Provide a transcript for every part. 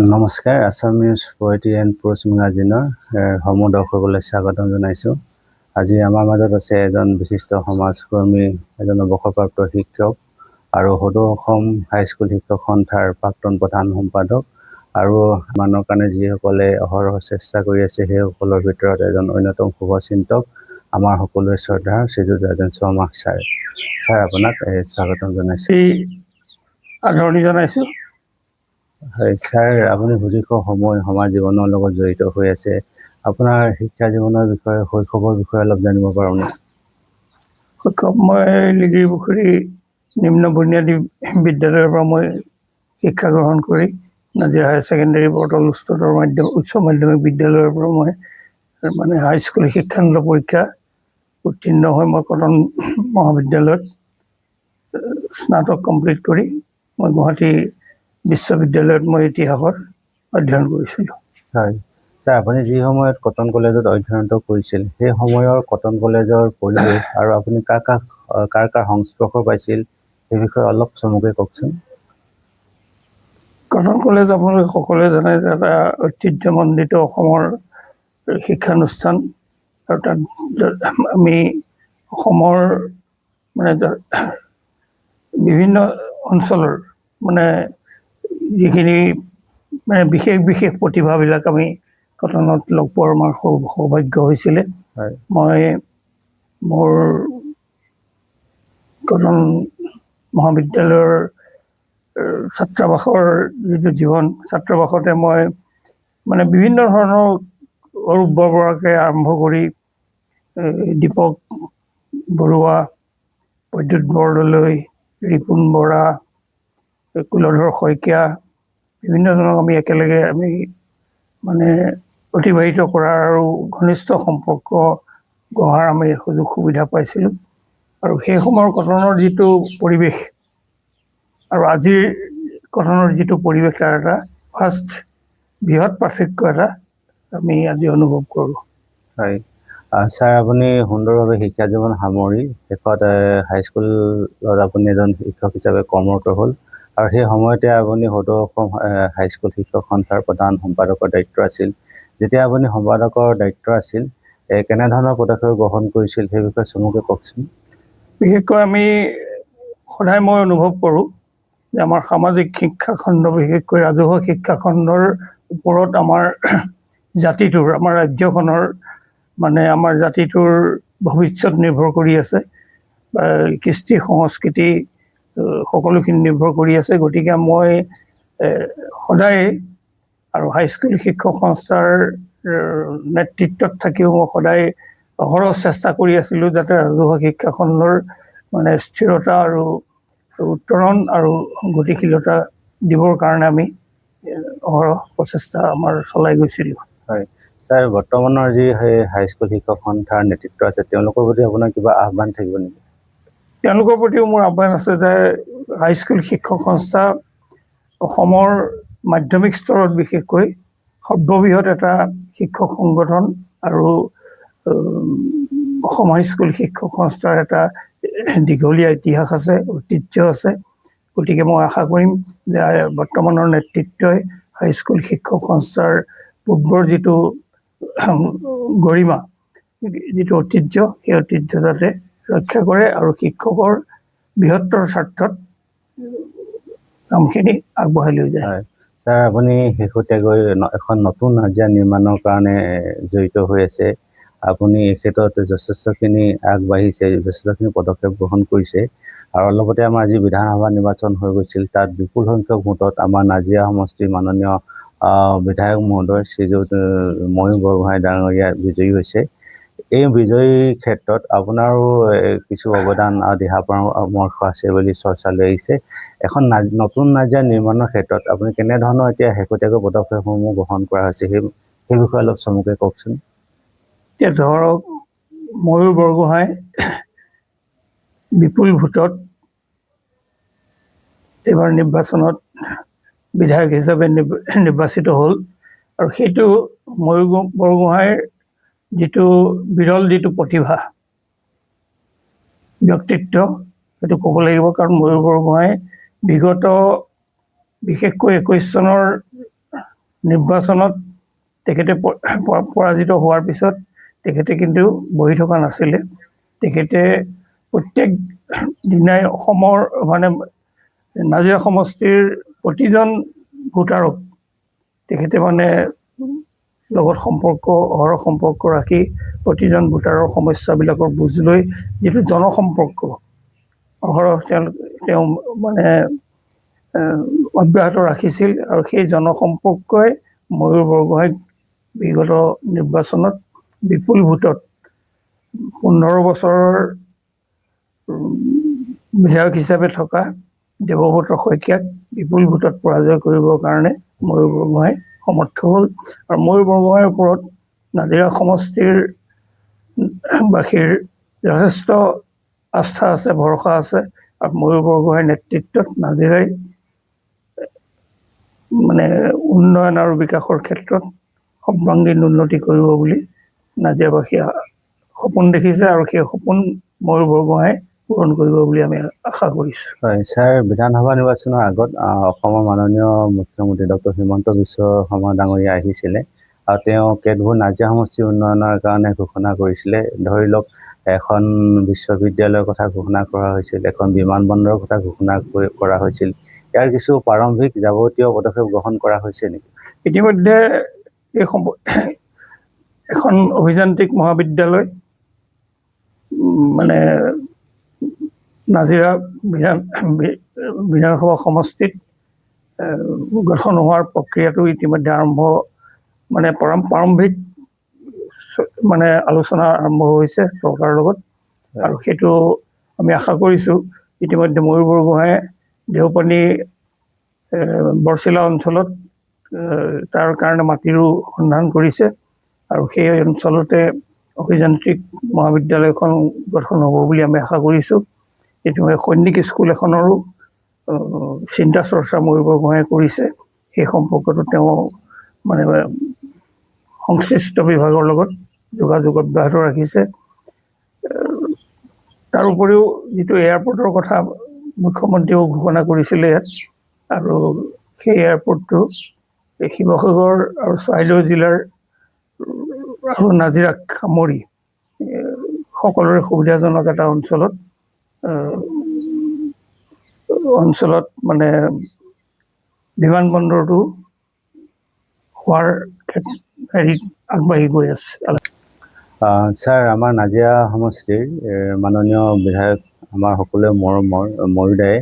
নমস্কাৰ, Assam news poetry and প্ৰোজ মেগাজিনৰ সমূহ দৰ্শকলৈ স্বাগতম জনাইছোঁ। আজি আমাৰ মাজত আছে এজন বিশিষ্ট সমাজকৰ্মী, এজন অৱসৰপ্ৰাপ্ত শিক্ষক আৰু সদৌ অসম হাইস্কুল শিক্ষক সন্থাৰ প্ৰাক্তন প্ৰধান সম্পাদক আৰু মানুহৰ কাৰণে যিসকলে অহৰহ চেষ্টা কৰি আছে সেইসকলৰ ভিতৰত এজন অন্যতম শুভচিন্তক আমাৰ সকলোৰে শ্ৰদ্ধাৰ শ্ৰীযুত ৰাজেন শৰ্মা ছাৰ। ছাৰ, আপোনাক স্বাগতম জনাইছোঁ। আদৰণি জনাইছোঁ। হয় ছাৰ, আপুনি সুদীৰ্ঘ সময় সমাজ জীৱনৰ লগত জড়িত হৈ আছে। আপোনাৰ শিক্ষা জীৱনৰ বিষয়ে, শৈশৱৰ বিষয়ে অলপ জানিব পাৰোঁনে? শৈশৱ মই লিগিৰিপুখুৰী নিম্ন বুনিয়াদী বিদ্যালয়ৰ পৰা মই শিক্ষা গ্ৰহণ কৰি নাজিৰা হায়াৰ ছেকেণ্ডেৰী বৰতল উচ্চতৰ উচ্চ মাধ্যমিক বিদ্যালয়ৰ পৰা মই হাইস্কুল শিক্ষান্ত পৰীক্ষা উত্তীৰ্ণ হৈ মই কটন মহাবিদ্যালয়ত স্নাতক কমপ্লিট কৰি মই গুৱাহাটী বিশ্ববিদ্যালয়ত মই ইতিহাসত অধ্যয়ন কৰিছিলোঁ। হয় ছাৰ, আপুনি যি সময়ত কটন কলেজত অধ্যয়ন কৰিছিল সেই সময়ৰ কটন কলেজৰ পৰিৱেশ আৰু আপুনি কাৰ কাৰ সংস্পৰ্শ পাইছিল সেই বিষয়ে অলপ চমুকৈ কওকচোন। কটন কলেজ আপোনালোকে সকলোৱে জানে যে এটা ঐতিহ্যমণ্ডিত অসমৰ শিক্ষানুষ্ঠান, আৰু তাত আমি অসমৰ বিভিন্ন অঞ্চলৰ যিখিনি বিশেষ বিশেষ প্ৰতিভাবিলাক আমি কটনত লগ পোৱাৰ আমাৰ সৌভাগ্য হৈছিলে। মই মোৰ কটন মহাবিদ্যালয়ৰ ছাত্ৰাবাসৰ যিটো জীৱন, ছাত্ৰাবাসতে মই বিভিন্ন ধৰণৰ অৰূপ বৰবৰাকে আৰম্ভ কৰি দীপক বৰুৱা, প্ৰদ্যুৎ বৰদলৈ, ৰিপুণ বৰা, কুলধৰ শইকীয়া, বিভিন্ন ধৰণক আমি একেলগে অতিবাহিত কৰাৰ আৰু ঘনিষ্ঠ সম্পৰ্ক গঢ়াৰ আমি সুযোগ সুবিধা পাইছিলোঁ। আৰু সেই সময়ৰ কটনৰ যিটো পৰিৱেশ আৰু আজিৰ কটনৰ যিটো পৰিৱেশ, তাৰ এটা বৃহৎ পাৰ্থক্য এটা আমি আজি অনুভৱ কৰোঁ। হয় ছাৰ, আপুনি সুন্দৰভাৱে শিক্ষা জীৱন সামৰি শেষত হাইস্কুলত আপুনি এজন শিক্ষক হিচাপে কৰ্মৰত হ'ল আৰু সেই সময়তে আপুনি সদৌ অসম হাইস্কুল শিক্ষক সন্থাৰ প্ৰধান সম্পাদকৰ দায়িত্ব আছিল। যেতিয়া আপুনি সম্পাদকৰ দায়িত্ব আছিল, কেনেধৰণৰ পদক্ষেপ গ্ৰহণ কৰিছিল সেই বিষয়ে চমুকৈ কওকচোন। বিশেষকৈ আমি সদায় মই অনুভৱ কৰোঁ যে আমাৰ সামাজিক শিক্ষাখণ্ড, বিশেষকৈ ৰাজহুৱা শিক্ষাখণ্ডৰ ওপৰত আমাৰ জাতিটোৰ, আমাৰ ৰাজ্যখনৰ আমাৰ জাতিটোৰ ভৱিষ্যত নিৰ্ভৰ কৰি আছে, কৃষ্টি সংস্কৃতি সকলোখিনি নিৰ্ভৰ কৰি আছে। গতিকে মই সদায় আৰু হাইস্কুল শিক্ষক সংস্থাৰ নেতৃত্বত থাকিও মই সদায় অহৰহ চেষ্টা কৰি আছিলোঁ যাতে ৰাজহুৱা শিক্ষাখণ্ডৰ স্থিৰতা আৰু উত্তৰণ আৰু গতিশীলতা দিবৰ কাৰণে আমি অহৰহ প্ৰচেষ্টা আমাৰ চলাই গৈছিলোঁ। হয় ছাৰ, বৰ্তমানৰ যি হাইস্কুল শিক্ষক সন্থাৰ নেতৃত্ব আছে তেওঁলোকৰ প্ৰতি আপোনাৰ কিবা আহ্বান থাকিব নেকি? তেওঁলোকৰ প্ৰতিও মোৰ আহ্বান আছে যে হাইস্কুল শিক্ষক সংস্থা অসমৰ মাধ্যমিক স্তৰত বিশেষকৈ সৰ্ববৃহৎ এটা শিক্ষক সংগঠন আৰু অসম হাইস্কুল শিক্ষক সংস্থাৰ এটা দীঘলীয়া ইতিহাস আছে, ঐতিহ্য আছে। গতিকে মই আশা কৰিম যে বৰ্তমানৰ নেতৃত্বই হাইস্কুল শিক্ষক সংস্থাৰ পূৰ্বৰ যিটো গৰিমা, যিটো ঐতিহ্য, সেই ঐতিহ্য যাতে ৰক্ষা কৰে আৰু শিক্ষকৰ বৃহত্তৰ স্বাৰ্থত কামখিনি আগবঢ়াই লৈ যায়। ছাৰ, আপুনি শেহতীয়াকৈ এখন নতুন নাজিৰা নিৰ্মাণৰ কাৰণে জড়িত হৈ আছে। আপুনি এই ক্ষেত্ৰত যথেষ্টখিনি আগবাঢ়িছে, যথেষ্টখিনি পদক্ষেপ গ্ৰহণ কৰিছে আৰু লগতে আমাৰ যি বিধানসভা নিৰ্বাচন হৈ গৈছিল তাত বিপুল সংখ্যক ভোটত আমাৰ নাজিৰা সমষ্টিৰ মাননীয় বিধায়ক মহোদয় শ্ৰীযুত ময়ূৰ বৰগোহাঁই ডাঙৰীয়া বিজয়ী হৈছে। এই বিজয়ীৰ ক্ষেত্ৰত আপোনাৰো কিছু অৱদান আৰু দিহা পৰামৰ্শ আছে বুলি চৰ্চা লৈ আহিছে। এখন নতুন নাজিৰা নিৰ্মাণৰ ক্ষেত্ৰত আপুনি কেনেধৰণৰ এতিয়া শেহতীয়াকৈ পদক্ষেপসমূহ গ্ৰহণ কৰা হৈছে সেই বিষয়ে অলপ চমুকৈ কওকচোন। এতিয়া ধৰক, ময়ূৰ বৰগোহাঁই বিপুল ভোটত এইবাৰ নিৰ্বাচনত বিধায়ক হিচাপে নিৰ্বাচিত হ'ল আৰু সেইটো ময়ূৰ বৰগোহাঁইৰ যিটো বিৰল যিটো প্ৰতিভা, ব্যক্তিত্ব, সেইটো ক'ব লাগিব। কাৰণ ময়ূৰ বৰগোহাঁই বিগত বিশেষকৈ 21 চনৰ নিৰ্বাচনত তেখেতে পৰাজিত হোৱাৰ পিছত তেখেতে কিন্তু বহি থকা নাছিলে। তেখেতে প্ৰত্যেক দিনাই অসমৰ মানে নাজিৰা সমষ্টিৰ প্ৰতিজন ভোটাৰক তেখেতে মানে লগত অহৰহ সম্পৰ্ক ৰাখি প্ৰতিজন ভোটাৰৰ সমস্যাবিলাকৰ বুজ লৈ যিটো জনসম্পৰ্ক অহৰহ তেওঁ মানে অব্যাহত ৰাখিছিল। আৰু সেই জনসম্পৰ্কই ময়ূৰ বৰগোহাঁইক বিগত নিৰ্বাচনত বিপুল ভোটত 15 বছৰৰ বিধায়ক হিচাপে থকা দেৱব্ৰত শইকীয়াক বিপুল ভোটত পৰাজয় কৰিবৰ কাৰণে ময়ূৰ বৰগোহাঁই সমৰ্থ হ'ল। আৰু ময়ূৰ বৰগোহাঁইৰ ওপৰত নাজিৰা সমষ্টিৰ বাসীৰ যথেষ্ট আস্থা আছে, ভৰসা আছে। আৰু ময়ূৰ বৰগোহাঁইৰ নেতৃত্বত নাজিৰাই মানে উন্নয়ন আৰু বিকাশৰ ক্ষেত্ৰত সৰ্বাংগীন উন্নতি কৰিব বুলি নাজিৰাবাসীয়ে সপোন দেখিছে। আৰু সেই সপোন ময়ূৰ বৰগোহাঁই পূৰণ কৰিব বুলি আমি আশা কৰিছোঁ। হয় ছাৰ, বিধানসভা নিৰ্বাচনৰ আগত অসমৰ মাননীয় মুখ্যমন্ত্ৰী ডক্টৰ হিমন্ত বিশ্ব শৰ্মা ডাঙৰীয়া আহিছিলে আৰু তেওঁ কেতবোৰ নাজিৰা সমষ্টিৰ উন্নয়নৰ কাৰণে ঘোষণা কৰিছিলে। ধৰি লওক, এখন বিশ্ববিদ্যালয়ৰ কথা ঘোষণা কৰা হৈছিল, এখন বিমানবন্দৰৰ কথা ঘোষণা কৰা হৈছিল। ইয়াৰ কিছু প্ৰাৰম্ভিক যাৱতীয় পদক্ষেপ গ্ৰহণ কৰা হৈছে নেকি? ইতিমধ্যে এই এখন অভিযান্ত্ৰিক মহাবিদ্যালয় মানে নাজিৰা বিধানসভা সমষ্টিত গঠন হোৱাৰ প্ৰক্ৰিয়াটো ইতিমধ্যে আৰম্ভ, মানে প্ৰাৰম্ভিক মানে আলোচনা আৰম্ভ হৈছে চৰকাৰৰ লগত। আৰু সেইটো আমি আশা কৰিছোঁ। ইতিমধ্যে ময়ূৰ বৰগোহাঁয়ে দেওপানী বৰচিলা অঞ্চলত তাৰ কাৰণে মাটিৰো সন্ধান কৰিছে। আৰু সেই অঞ্চলতে অভিযান্ত্ৰিক মহাবিদ্যালয়খন গঠন হ'ব বুলি আমি আশা কৰিছোঁ। ইতিমধ্যে সৈনিক স্কুল এখনৰো চিন্তা চৰ্চা ময়ূৰ বৰগোহাঁয়ে কৰিছে। সেই সম্পৰ্কতো তেওঁ মানে সংশ্লিষ্ট বিভাগৰ লগত যোগাযোগ অব্যাহত ৰাখিছে। তাৰ উপৰিও যিটো এয়াৰপৰ্টৰ কথা মুখ্যমন্ত্ৰীয়েও ঘোষণা কৰিছিলে ইয়াত, আৰু সেই এয়াৰপৰ্টটো শিৱসাগৰ আৰু চৰাইদেউ জিলাৰ আৰু নাজিৰাক সামৰি সকলোৰে সুবিধাজনক এটা অঞ্চলত মানে বিমানবন্দৰটো হোৱাৰ হেৰিত আগবাঢ়ি গৈ আছে। ছাৰ, আমাৰ নাজিৰা সমষ্টিৰ মাননীয় বিধায়ক আমাৰ সকলোৱে মৰমৰ ময়ূৰদায়ে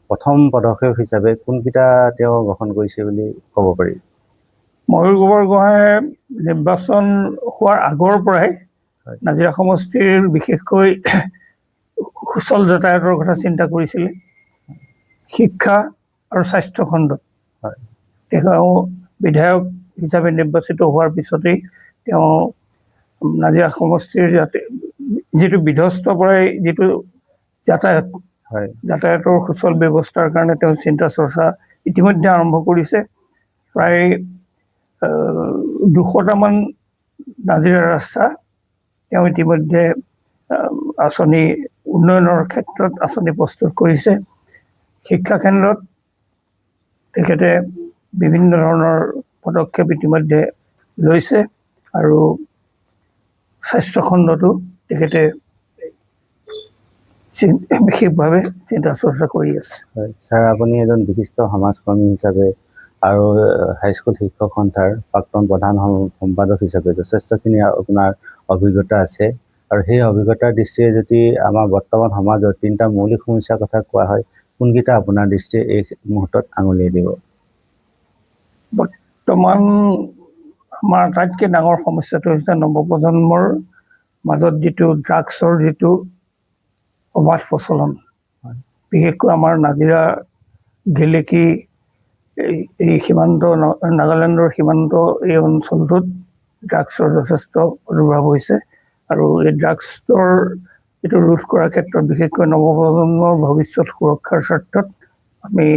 প্ৰথম পদক্ষেপ হিচাপে কোনকেইটা তেওঁ গ্ৰহণ কৰিছে বুলি ক'ব পাৰি? ময়ূৰ বৰগোহাঁয়ে নিৰ্বাচন হোৱাৰ আগৰ পৰাই নাজিৰা সমষ্টিৰ বিশেষকৈ সুচল যাতায়াতৰ কথা চিন্তা কৰিছিলে। শিক্ষা আৰু স্বাস্থ্য খণ্ডত তেওঁ বিধায়ক হিচাপে নিৰ্বাচিত হোৱাৰ পিছতেই তেওঁ নাজিৰা সমষ্টিৰ যিটো বিধ্বস্ত পৰাই যিটো যাতায়াতৰ সুচল ব্যৱস্থাৰ কাৰণে তেওঁ চিন্তা চৰ্চা ইতিমধ্যে আৰম্ভ কৰিছে। প্ৰায় 200টামান নাজিৰা ৰাস্তা তেওঁ ইতিমধ্যে আঁচনি উন্নয়নৰ ক্ষেত্ৰত আঁচনি প্ৰস্তুত কৰিছে। শিক্ষা কেন্দ্ৰত তেখেতে বিভিন্ন ধৰণৰ পদক্ষেপ ইতিমধ্যে লৈছে। আৰু স্বাস্থ্য খণ্ডতো তেখেতে বিশেষভাৱে চিন্তা চৰ্চা কৰি আছে। হয় ছাৰ, আপুনি এজন বিশিষ্ট সমাজকৰ্মী হিচাপে আৰু হাইস্কুল শিক্ষক সন্থাৰ প্ৰাক্তন প্ৰধান সম্পাদক হিচাপে যথেষ্টখিনি আপোনাৰ অভিজ্ঞতা আছে। আৰু সেই অভিজ্ঞতাৰ দৃষ্টিৰে যদি আমাৰ বৰ্তমান সমাজৰ 3টা মৌলিক সমস্যাৰ কথা কোৱা হয়, কোনকেইটা আপোনাৰ দৃষ্টিৰে এই মুহূৰ্তত আঙুলিয়াই দিব? বৰ্তমান আমাৰ আটাইতকৈ ডাঙৰ সমস্যাটো হৈছে নৱপ্ৰজন্মৰ মাজত যিটো ড্ৰাগছৰ যিটো অবাধ প্ৰচলন। বিশেষকৈ আমাৰ নাজিৰা গেলেকী এই সীমান্ত নাগালেণ্ডৰ সীমান্ত এই অঞ্চলটোত ড্ৰাগছৰ যথেষ্ট প্ৰাদুৰ্ভাৱ হৈছে। আৰু এই ড্ৰাগছৰ এইটো ৰোধ কৰাৰ ক্ষেত্ৰত বিশেষকৈ নৱপ্ৰজন্মৰ ভৱিষ্যত সুৰক্ষাৰ স্বাৰ্থত আমি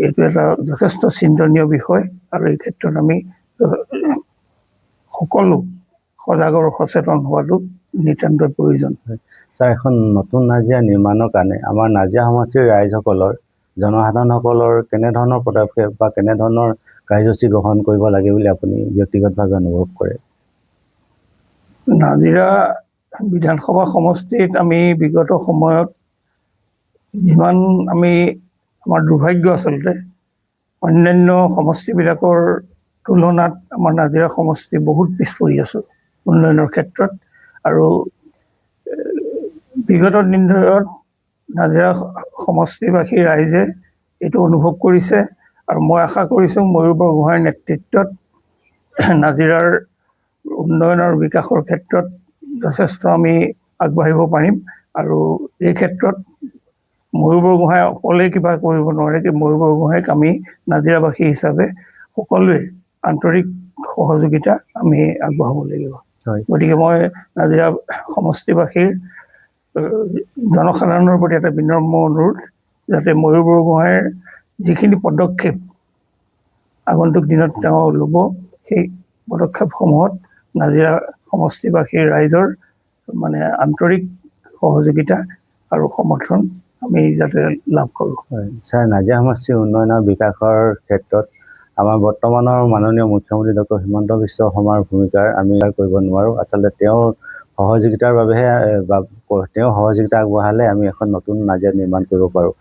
এইটো এটা যথেষ্ট চিন্তনীয় বিষয়। আৰু এই ক্ষেত্ৰত আমি সকলো সজাগ আৰু সচেতন হোৱাটো নিতান্তই প্ৰয়োজন। ছাৰ, এখন নতুন নাজিৰা নিৰ্মাণৰ কাৰণে আমাৰ নাজিৰা সমষ্টিৰ ৰাইজসকলৰ জনসাধাৰণসকলৰ কেনেধৰণৰ পদক্ষেপ বা কেনেধৰণৰ কাৰ্যসূচী গ্ৰহণ কৰিব লাগে বুলি আপুনি ব্যক্তিগতভাৱে অনুভৱ কৰে? নাজিৰা বিধানসভা সমষ্টিত আমি বিগত সময়ত যিমান আমাৰ দুৰ্ভাগ্য আচলতে অন্যান্য সমষ্টিবিলাকৰ তুলনাত আমাৰ নাজিৰা সমষ্টি বহুত পিছ পৰি আছোঁ উন্নয়নৰ ক্ষেত্ৰত। আৰু বিগত দিনবোৰত নাজিৰা সমষ্টিবাসী ৰাইজে এইটো অনুভৱ কৰিছে আৰু মই আশা কৰিছোঁ ময়ূৰ বৰগোহাঁইৰ নেতৃত্বত নাজিৰাৰ উন্নয়ন আৰু বিকাশৰ ক্ষেত্ৰত যথেষ্ট আমি আগবাঢ়িব পাৰিম। আৰু এই ক্ষেত্ৰত ময়ূৰ বৰগোহাঁই অকলে কিবা কৰিব নোৱাৰে, কি ময়ূৰ বৰগোহাঁইক আমি নাজিৰাবাসী হিচাপে সকলোৱে আন্তৰিক সহযোগিতা আমি আগবঢ়াব লাগিব। হয়। গতিকে মই নাজিৰা সমষ্টিবাসীৰ জনসাধাৰণৰ প্ৰতি এটা বিনম্ৰ অনুৰোধ যাতে ময়ূৰ বৰগোহাঁইৰ যিখিনি পদক্ষেপ আগন্তুক দিনত তেওঁ ল'ব, সেই পদক্ষেপসমূহত নাজিৰা সমষ্টিবাসীৰ ৰাইজৰ আন্তৰিক সহযোগিতা আৰু সমৰ্থন আমি যাতে লাভ কৰোঁ। হয় ছাৰ, নাজিৰা সমষ্টিৰ উন্নয়ন আৰু বিকাশৰ ক্ষেত্ৰত আমাৰ বৰ্তমানৰ মাননীয় মুখ্যমন্ত্ৰী ডক্টৰ হিমন্ত বিশ্ব শৰ্মাৰ ভূমিকাৰ আমি কৰিব নোৱাৰোঁ। আচলতে তেওঁৰ সহযোগিতাৰ বাবেহে তেওঁ সহযোগিতা আগবঢ়ালে আমি এখন নতুন নাজিৰা নিৰ্মাণ কৰিব পাৰোঁ।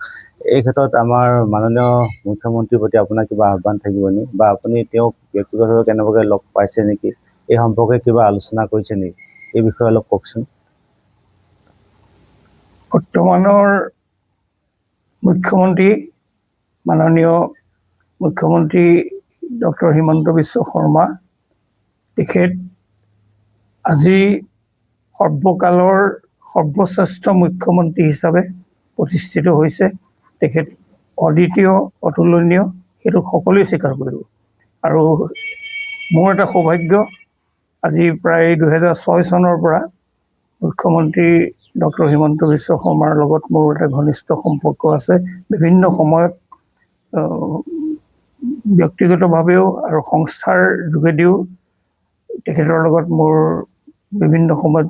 এই ক্ষেত্ৰত আমাৰ মাননীয় মুখ্যমন্ত্ৰীৰ প্ৰতি আপোনাৰ কিবা আহ্বান থাকিব নেকি, বা আপুনি তেওঁক ব্যক্তিগতভাৱে কেনেবাকৈ লগ পাইছে নেকি, এই সম্পৰ্কে কিবা আলোচনা কৰিছে নেকি, এই বিষয়ে অলপ কওকচোন। বৰ্তমানৰ মুখ্যমন্ত্ৰী মাননীয় মুখ্যমন্ত্ৰী ডক্টৰ হিমন্ত বিশ্ব শৰ্মা তেখেত আজি সৰ্বকালৰ সৰ্বশ্ৰেষ্ঠ মুখ্যমন্ত্ৰী হিচাপে প্ৰতিষ্ঠিত হৈছে। তেখেত অদ্বিতীয়, অতুলনীয়, সেইটো সকলোৱে স্বীকাৰ কৰিব। আৰু মোৰ এটা সৌভাগ্য, আজি প্ৰায় 2006 চনৰ পৰা মুখ্যমন্ত্ৰী ডক্টৰ হিমন্ত বিশ্ব শৰ্মাৰ লগত মোৰ এটা ঘনিষ্ঠ সম্পৰ্ক আছে। বিভিন্ন সময়ত ব্যক্তিগতভাৱেও আৰু সংস্থাৰ যোগেদিও তেখেতৰ লগত মোৰ বিভিন্ন সময়ত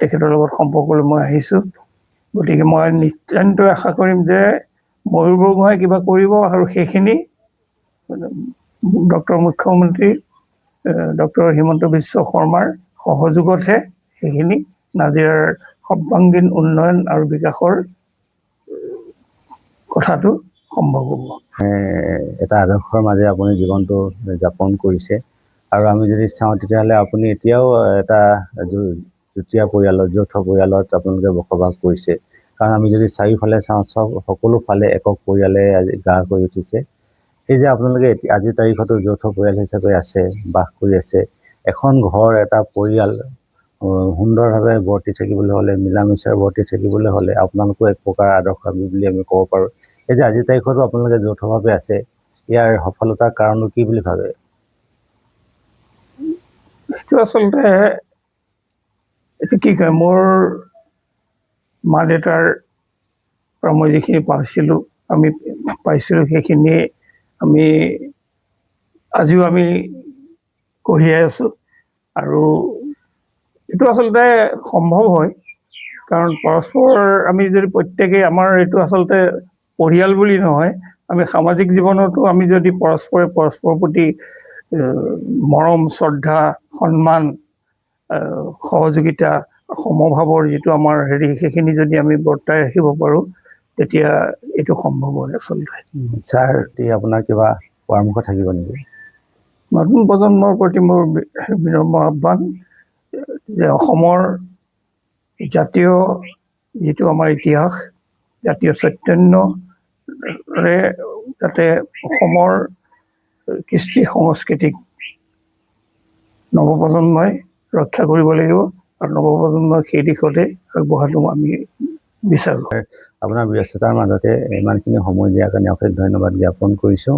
তেখেতৰ লগত সম্পৰ্কলৈ মই আহিছোঁ। গতিকে মই নিতান্তই আশা কৰিম যে ময়ূৰ বৰগোহাঁই কিবা কৰিব আৰু সেইখিনি ডক্টৰ মুখ্যমন্ত্ৰী ডক্টৰ হিমন্ত বিশ্ব শৰ্মাৰ সহযোগতহে সেইখিনি নাজিৰাৰ সৰ্বাংগীন উন্নয়ন আৰু বিকাশৰ কথাটো সম্ভৱ হ'ব। এটা আদৰ্শৰ মাজে আপুনি জীৱনটো যাপন কৰিছে, আৰু আমি যদি চাওঁ তেতিয়াহ'লে আপুনি এতিয়াও এটা যুটীয়া পৰিয়ালত, যৌথ পৰিয়ালত আপোনালোকে বসবাস কৰিছে। কাৰণ আমি যদি চাৰিওফালে চাওঁ, সকলো ফালে একক পৰিয়ালে আজি গা কৰি উঠিছে। এই যে আপোনালোকে আজিৰ তাৰিখতো যৌথ পৰিয়াল হিচাপে আছে, বাস কৰি আছে, এখন ঘৰ, এটা পৰিয়াল সুন্দৰভাৱে বৰ্তি থাকিবলৈ হ'লে, মিলামিছাৰে বৰ্তি থাকিবলৈ হ'লে আপোনালোকো এক প্ৰকাৰ আদৰ্শামী বুলি আমি ক'ব পাৰোঁ। এই যে আজিৰ তাৰিখতো আপোনালোকে যৌথভাৱে আছে, ইয়াৰ সফলতাৰ কাৰণটো কি বুলি ভাবে? সেইটো আচলতে এইটো কি কয়, মোৰ মা দেউতাৰ পৰা মই যিখিনি পাইছিলোঁ সেইখিনি আজিও আমি কঢ়িয়াই আছোঁ। আৰু এইটো আচলতে সম্ভৱ হয়, কাৰণ পৰস্পৰ আমি যদি প্ৰত্যেকেই, আমাৰ এইটো আচলতে পৰিয়াল বুলি নহয়, আমি সামাজিক জীৱনতো আমি যদি পৰস্পৰৰ প্ৰতি মৰম, শ্ৰদ্ধা, সন্মান, সহযোগিতা, সমভাৱৰ যিটো আমাৰ সেইখিনি যদি আমি বৰ্তাই ৰাখিব পাৰোঁ, তেতিয়া এইটো সম্ভৱ হয় আচলতে। ছাৰ, আপোনাৰ কিবা পৰামৰ্শ থাকিব নেকি? নতুন প্ৰজন্মৰ প্ৰতি মোৰ বিনম্ৰ আহ্বান যে অসমৰ জাতীয় যিটো আমাৰ ইতিহাস, জাতীয় চৈতন্যৰে যাতে অসমৰ কৃষ্টি সংস্কৃতিক নৱপ্ৰজন্মই ৰক্ষা কৰিব লাগিব, আৰু নৱপ্ৰজন্মই সেই দিশতে আগবঢ়াটো আমি বিচাৰোঁ। আপোনাৰ ব্যস্ততাৰ মাজতে ইমানখিনি সময় দিয়াৰ কাৰণে অশেষ ধন্যবাদ জ্ঞাপন কৰিছোঁ।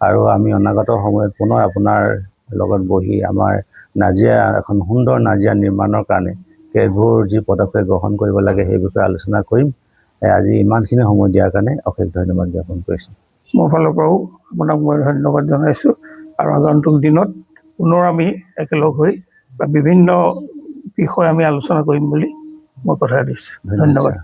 আৰু আমি অনাগত সময়ত পুনৰ আপোনাৰ লগত বহি আমাৰ নাজিৰা, এখন সুন্দৰ নাজিৰা নিৰ্মাণৰ কাৰণে সেইবোৰ যি পদক্ষেপ গ্ৰহণ কৰিব লাগে সেই বিষয়ে আলোচনা কৰিম। আজি ইমানখিনি সময় দিয়াৰ কাৰণে অশেষ ধন্যবাদ জ্ঞাপন কৰিছোঁ। মোৰ ফালৰ পৰাও আপোনাক মই ধন্যবাদ জনাইছোঁ। আৰু আগন্তুক দিনত পুনৰ আমি একেলগ হৈ বিভিন্ন বিষয় আমি আলোচনা কৰিম বুলি মই কথা দিছোঁ। ধন্যবাদ।